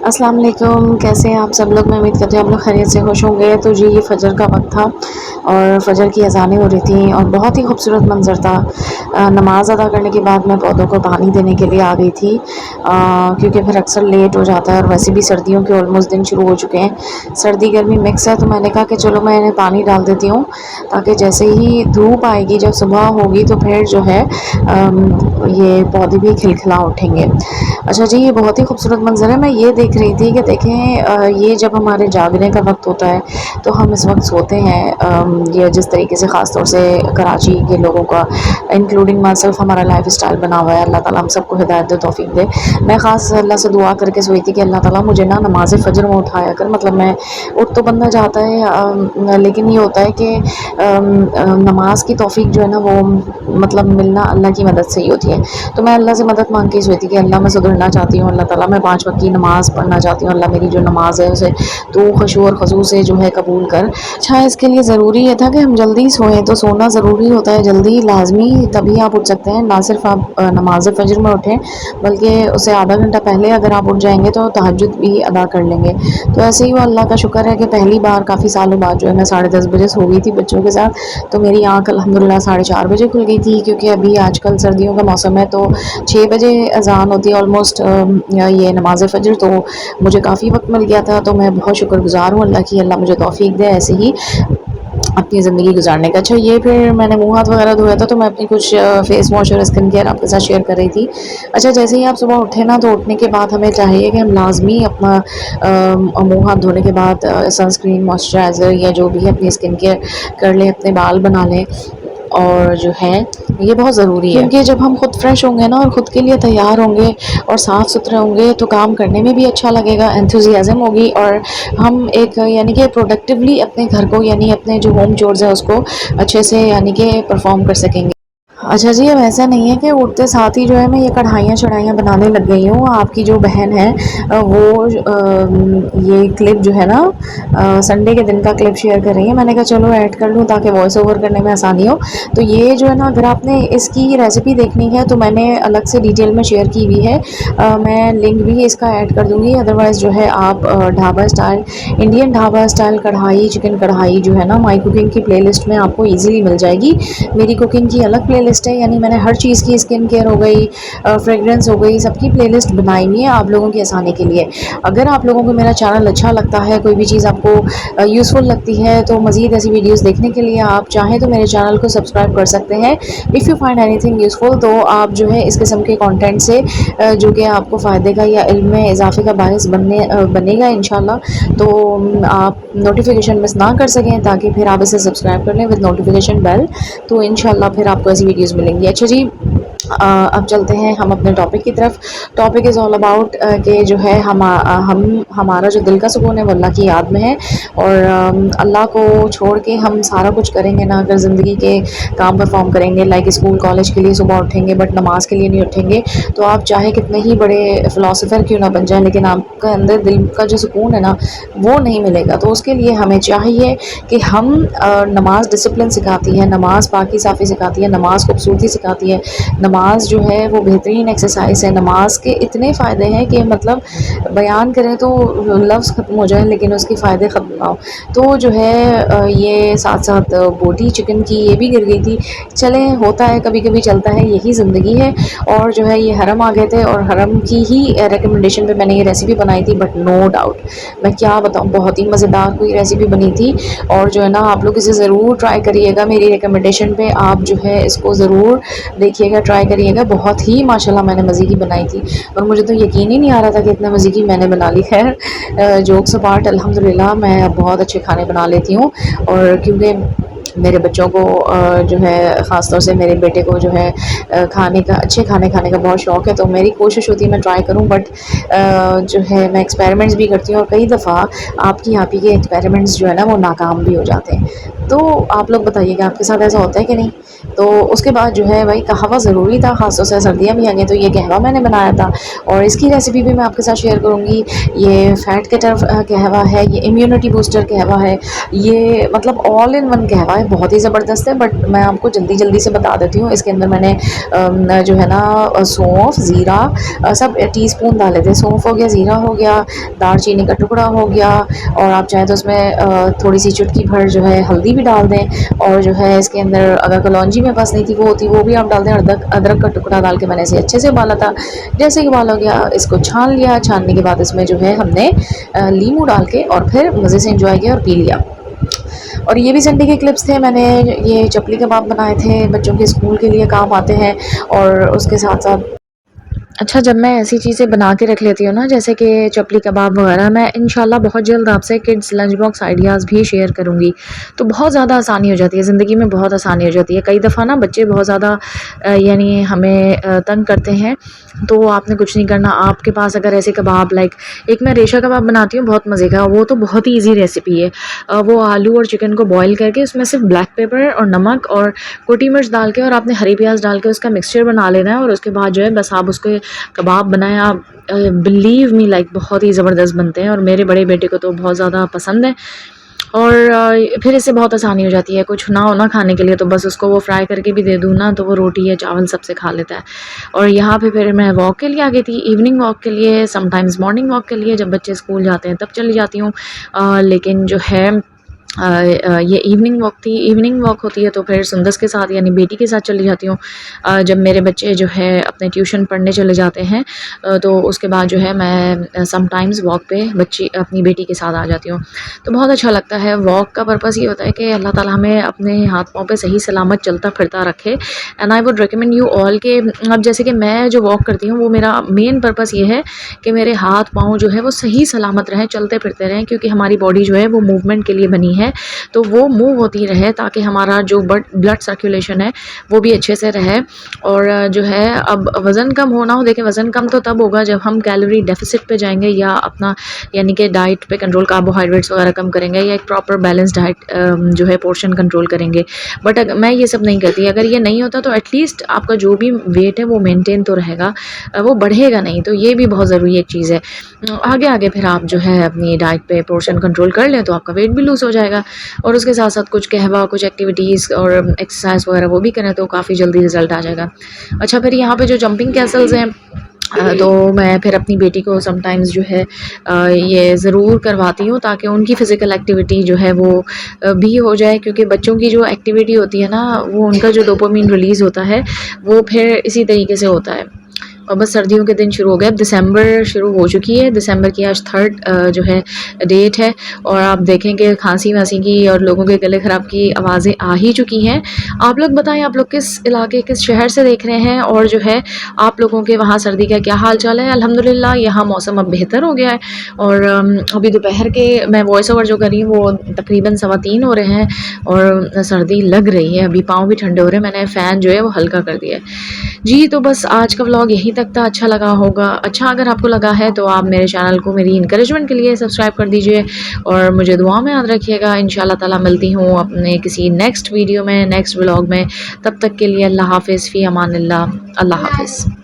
अस्सलाम वालेकुम, कैसे हैं आप सब लोग। मैं उम्मीद करती हूँ आप लोग खैरियत से खुश होंगे। तो जी ये फ़जर का वक्त था और फ़जर की अज़ानें हो रही थी और बहुत ही खूबसूरत मंज़र था। नमाज़ अदा करने के बाद मैं पौधों को पानी देने के लिए आ गई थी, क्योंकि फिर अक्सर लेट हो जाता है और वैसे भी सर्दियों के ऑलमोस्ट दिन शुरू हो चुके हैं। सर्दी गर्मी मिक्स है, तो मैंने कहा कि चलो मैं इन्हें पानी डाल देती हूँ, ताकि जैसे ही धूप आएगी, जब सुबह होगी, तो फिर जो है ये पौधे भी खिलखिला उठेंगे। अच्छा जी, ये बहुत ही खूबसूरत मंज़र है। मैं ये देख रही थी कि देखें, ये जब हमारे जागने का वक्त होता है तो हम इस वक्त सोते हैं। ये जिस तरीके से ख़ास तौर से कराची के लोगों का इंक्लूडिंग माई सेल्फ हमारा लाइफ स्टाइल बना हुआ है। अल्लाह ताला हम सबको हिदायत दे, तौफीक दे। मैं ख़ास अल्लाह से दुआ करके सोई थी कि अल्लाह ताला मुझे ना नमाज़ फ़जर में उठाया कर। मतलब मैं उठ तो बंदा जाता है, लेकिन ये होता है कि नमाज की तौफीक जो है ना, वो मतलब मिलना अल्लाह की मदद से ही होती है। तो मैं अल्लाह से मदद मांग के सोई थी कि अल्लाह मैं सुधरना चाहती हूँ, अल्लाह ताला मैं 5 वक्त की नमाज़ पढ़ना चाहती हूँ। अल्लाह मेरी जो नमाज़ है उसे तू खुशू और खजू से जो है कबूल कर। अच्छा, इसके लिए ज़रूरी ये था कि हम जल्दी सोएं। तो सोना ज़रूरी होता है, जल्दी लाजमी, तभी आप उठ सकते हैं। ना सिर्फ आप नमाज फ़जर में उठें, बल्कि उससे आधा घंटा पहले अगर आप उठ जाएंगे तो तहज्जुद भी अदा कर लेंगे। तो ऐसे ही वो अल्लाह का शुक्र है कि पहली बार काफ़ी सालों बाद जो है मैं 10:30 बजे सो गई थी बच्चों के साथ। तो मेरी आँख अल्हम्दुलिल्लाह 4:30 बजे खुल गई थी, क्योंकि अभी आजकल सर्दियों का मौसम है, तो 6 बजे अज़ान होती है ऑलमोस्ट, ये नमाज़ फ़जर। तो मुझे काफ़ी वक्त मिल गया था, तो मैं बहुत शुक्रगुज़ार हूँ अल्लाह की। अल्लाह मुझे तौफ़ीक दे ऐसे ही अपनी ज़िंदगी गुजारने का। अच्छा, ये फिर मैंने मुँह हाथ वगैरह धोया था, तो मैं अपनी कुछ फेस वॉश और स्किन केयर आपके साथ शेयर कर रही थी। अच्छा, जैसे ही आप सुबह उठे ना, तो उठने के बाद हमें चाहिए कि हम लाजमी अपना मुँह हाथ धोने के बाद सनस्क्रीन, मॉइस्चराइज़र या जो भी है अपनी स्किन केयर कर लें, अपने बाल बना लें। और जो है ये बहुत ज़रूरी है, क्योंकि जब हम खुद फ्रेश होंगे ना और ख़ुद के लिए तैयार होंगे और साफ़ सुथरे होंगे, तो काम करने में भी अच्छा लगेगा, एंथुसियाज़म होगी, और हम एक यानी कि प्रोडक्टिवली अपने घर को, यानी अपने जो होम चोर्स है उसको अच्छे से यानी कि परफॉर्म कर सकेंगे। अच्छा जी, अब ऐसा नहीं है कि उठते साथ ही जो है मैं ये कढ़ाइयाँ शढ़ाइयाँ बनाने लग गई हूँ। आपकी जो बहन है वो ये क्लिप जो है ना, संडे के दिन का क्लिप शेयर कर रही है। मैंने कहा चलो ऐड कर लूँ ताकि वॉइस ओवर करने में आसानी हो। तो ये जो है ना, अगर आपने इसकी रेसिपी देखनी है तो मैंने अलग से डिटेल में शेयर की हुई है। मैं लिंक भी इसका ऐड कर दूँगी। अदरवाइज़ जो है आप dhaba style, Indian dhaba style कढ़ाई, चिकन कढ़ाई जो है ना, माई कुकिंग की प्लेलिस्ट में आपको ईज़िली मिल जाएगी। मेरी कुकिंग की अलग प्लेलिस्ट है, यानी मैंने हर चीज़ की, स्किन केयर हो गई, फ्रेगरेंस हो गई, सबकी प्लेलिस्ट बनाई हुई है आप लोगों की आसानी के लिए। अगर आप लोगों को मेरा चैनल अच्छा लगता है, कोई भी चीज़ आपको यूज़फुल लगती है, तो मज़ीद ऐसी वीडियोज़ देखने के लिए आप चाहें तो मेरे चैनल को सब्सक्राइब कर सकते हैं। If you find anything useful, तो आप जो है इस किस्म के कंटेंट से जो कि आपको फ़ायदे का या इल्म में इजाफे का बायस बनेगा इंशाल्लाह, तो आप नोटिफिकेशन मिस ना कर सकें, ताकि फिर आप इसे सब्सक्राइब कर लें विद नोटिफिकेशन बेल, तो इंशाल्लाह फिर आपको ऐसी वीडियोज़ मिलेंगी। अच्छा जी, अब चलते हैं हम अपने टॉपिक की तरफ। टॉपिक इज़ ऑल अबाउट कि जो है हम हमारा जो दिल का सुकून है वो अल्लाह की याद में है, और अल्लाह को छोड़ के हम सारा कुछ करेंगे ना, अगर ज़िंदगी के काम परफॉर्म करेंगे, लाइक स्कूल कॉलेज के लिए सुबह उठेंगे बट नमाज के लिए नहीं उठेंगे, तो आप चाहे कितने ही बड़े फ़िलासफ़र क्यों ना बन जाएं, लेकिन आपके अंदर दिल का जो सुकून है ना, वो नहीं मिलेगा। तो उसके लिए हमें चाहिए कि हम नमाज डिसिप्लिन सिखाती है, नमाज पाकी साफ़ी सिखाती है, नमाज खूबसूरती सिखाती है, नमाज जो है वो बेहतरीन एक्सरसाइज है। नमाज के इतने फ़ायदे हैं कि मतलब बयान करें तो लफ्ज़ ख़त्म हो जाए, लेकिन उसके फ़ायदे ख़त्म ना हो। तो जो है ये साथ साथ बोटी चिकन की ये भी गिर गई थी। चलें, होता है, कभी कभी चलता है, यही ज़िंदगी है। और जो है ये हरम आ गए थे, और हरम की ही रिकमेंडेशन पे मैंने ये रेसिपी बनाई थी, बट नो डाउट मैं क्या बताऊँ, बहुत ही मज़ेदार कोई रेसिपी बनी थी। और जो है ना, आप लोग इसे ज़रूर ट्राई करिएगा, मेरी रिकमेंडेशन पे आप जो है इसको ज़रूर देखिएगा, ट्राई करिएगा। बहुत ही माशाल्लाह मैंने मज़े की बनाई थी, और मुझे तो यकीन ही नहीं आ रहा था कि इतना मज़े की मैंने बना ली। खैर, जोक्स अपार्ट, अल्हम्दुलिल्लाह मैं बहुत अच्छे खाने बना लेती हूँ। और क्योंकि मेरे बच्चों को जो है, ख़ास तौर से मेरे बेटे को जो है खाने का, अच्छे खाने खाने का बहुत शौक़ है, तो मेरी कोशिश होती है मैं ट्राई करूं, बट जो है मैं एक्सपेरिमेंट्स भी करती हूँ, और कई दफ़ा आपकी आप ही के एक्सपेरिमेंट्स जो है ना वो नाकाम भी हो जाते हैं। तो आप लोग बताइएगा आपके साथ ऐसा होता है कि नहीं। तो उसके बाद जो है भाई कहवा ज़रूरी था, ख़ास तौर से सर्दियाँ भी आ गई तो ये कहवा मैंने बनाया था और इसकी रेसिपी भी मैं आपके साथ शेयर करूँगी। ये फ़ैट कटर कहवा है, ये इम्यूनिटी बूस्टर कहवा है, ये मतलब ऑल इन वन कहवा है, बहुत ही ज़बरदस्त है। बट मैं आपको जल्दी से बता देती हूँ। इसके अंदर मैंने जो है ना सौंफ, ज़ीरा सब टीस्पून डाले थे। सौंफ हो गया, ज़ीरा हो गया, दालचीनी का टुकड़ा हो गया और आप चाहें तो उसमें थोड़ी सी चुटकी भर जो है हल्दी भी डाल दें और जो है इसके अंदर अगर कलौंजी मेरे पास नहीं थी वो होती वो भी आप डाल दें। अदरक का टुकड़ा डाल के मैंने इसे अच्छे से उबाला था। जैसे ही उबाल हो गया इसको छान लिया। छानने के बाद इसमें जो है हमने लीमू डाल के और फिर मज़े से इंजॉय किया और पी लिया। और ये भी संडे के क्लिप्स थे। मैंने ये चपली कबाब बनाए थे, बच्चों के स्कूल के लिए काम आते हैं और उसके साथ साथ अच्छा, जब मैं ऐसी चीज़ें बना के रख लेती हूँ ना जैसे कि चपली कबाब वगैरह, मैं इंशाल्लाह बहुत जल्द आपसे किड्स लंच बॉक्स आइडियाज़ भी शेयर करूँगी। तो बहुत ज़्यादा आसानी हो जाती है ज़िंदगी में, बहुत आसानी हो जाती है। कई दफ़ा ना बच्चे बहुत ज़्यादा यानी हमें तंग करते हैं, तो आपने कुछ नहीं करना। आपके पास अगर ऐसे कबाब लाइक एक मैं रेशा कबाब बनाती हूँ बहुत मज़े का, वो तो बहुत ही ईज़ी रेसिपी है। वो आलू और चिकन को बॉयल करके उसमें सिर्फ ब्लैक पेपर और नमक और कुटी मिर्च डाल के और आपने हरी प्याज डाल के उसका मिक्सचर बना लेना है और उसके बाद जो है बस आप उसको कबाब बनाएं। आप बिलीव मी लाइक बहुत ही ज़बरदस्त बनते हैं और मेरे बड़े बेटे को तो बहुत ज़्यादा पसंद है। और फिर इससे बहुत आसानी हो जाती है। कुछ ना हो ना खाने के लिए तो बस उसको वो फ्राई करके भी दे दूँ ना तो वो रोटी या चावल सबसे खा लेता है। और यहाँ पे फिर मैं वॉक के लिए आ गई थी, इवनिंग वॉक के लिए, समटाइम्स मॉर्निंग वॉक के लिए। जब बच्चे स्कूल जाते हैं तब चली जाती हूँ, लेकिन जो है ये इवनिंग वॉक थी। इवनिंग वॉक होती है तो फिर सुंदस के साथ यानी बेटी के साथ चली जाती हूँ। जब मेरे बच्चे जो है अपने ट्यूशन पढ़ने चले जाते हैं तो उसके बाद जो है मैं समटाइम्स वॉक पे बच्ची अपनी बेटी के साथ आ जाती हूँ। तो बहुत अच्छा लगता है। वॉक का पर्पज़ ये होता है कि अल्लाह ताला हमें अपने हाथ पाँव पे सही सलामत चलता फिरता रखे। And I would recommend you all के अब जैसे कि मैं जो वॉक करती हूँ वो मेरा मेन पर्पज़ ये है कि मेरे हाथ पाँव जो है वो सही सलामत रहें, चलते फिरते रहें, क्योंकि हमारी बॉडी जो है वो मूवमेंट के लिए बनी है। तो वो मूव होती रहे ताकि हमारा जो ब्लड सर्कुलेशन है वो भी अच्छे से रहे। और जो है अब वज़न कम होना हो, देखिए वज़न कम तो तब होगा जब हम कैलोरी डेफिसिट पे जाएंगे या अपना यानी कि डाइट पे कंट्रोल, कार्बोहाइड्रेट्स वगैरह कम करेंगे या एक प्रॉपर बैलेंस डाइट जो है पोर्शन कंट्रोल करेंगे। बट मैं ये सब नहीं करती। अगर ये नहीं होता तो एटलीस्ट आपका जो भी वेट है वो मेनटेन तो रहेगा, वो बढ़ेगा नहीं। तो ये भी बहुत ज़रूरी एक चीज़ है। आगे आगे फिर आप जो है अपनी डाइट पे पोर्शन कंट्रोल कर लें तो आपका वेट भी लूज़ हो जाएगा। और उसके साथ साथ कुछ कहवा, कुछ एक्टिविटीज़ और एक्सरसाइज वगैरह वो भी करें तो काफ़ी जल्दी रिजल्ट आ जाएगा। अच्छा, फिर यहाँ पे जो जंपिंग कैसल्स हैं तो मैं फिर अपनी बेटी को समटाइम्स जो है ये ज़रूर करवाती हूँ ताकि उनकी फ़िज़िकल एक्टिविटी जो है वो भी हो जाए, क्योंकि बच्चों की जो एक्टिविटी होती है ना वो उनका जो डोपामिन रिलीज़ होता है वो फिर इसी तरीके से होता है। और बस सर्दियों के दिन शुरू हो गए। अब दिसंबर शुरू हो चुकी है। दिसंबर की आज 3 जो है डेट है और आप देखें कि खांसी वासी की और लोगों के गले ख़राब की आवाज़ें आ ही चुकी हैं। आप लोग बताएं आप लोग किस इलाके, किस शहर से देख रहे हैं और जो है आप लोगों के वहाँ सर्दी का क्या हाल चाल है। अल्हम्दुलिल्लाह यहाँ मौसम अब बेहतर हो गया है और अभी दोपहर के मैं वॉइस ओवर जो कर रही हूँ वो तकरीबन 3:15 हो रहे हैं और सर्दी लग रही है। अभी पाँव भी ठंडे हो रहे हैं। मैंने फ़ैन जो है वो हल्का कर दिया है जी। तो बस आज का व्लॉग यहीं तक था। अच्छा लगा होगा, अच्छा अगर आपको लगा है तो आप मेरे चैनल को मेरी इंकरेजमेंट के लिए सब्सक्राइब कर दीजिए और मुझे दुआ में याद रखिएगा। इंशाल्लाह ताला मिलती हूँ अपने किसी नेक्स्ट वीडियो में, नेक्स्ट व्लॉग में। तब तक के लिए अल्लाह हाफ़िज़, फ़ी अमानिल्लाह, अल्लाह हाफ़िज़।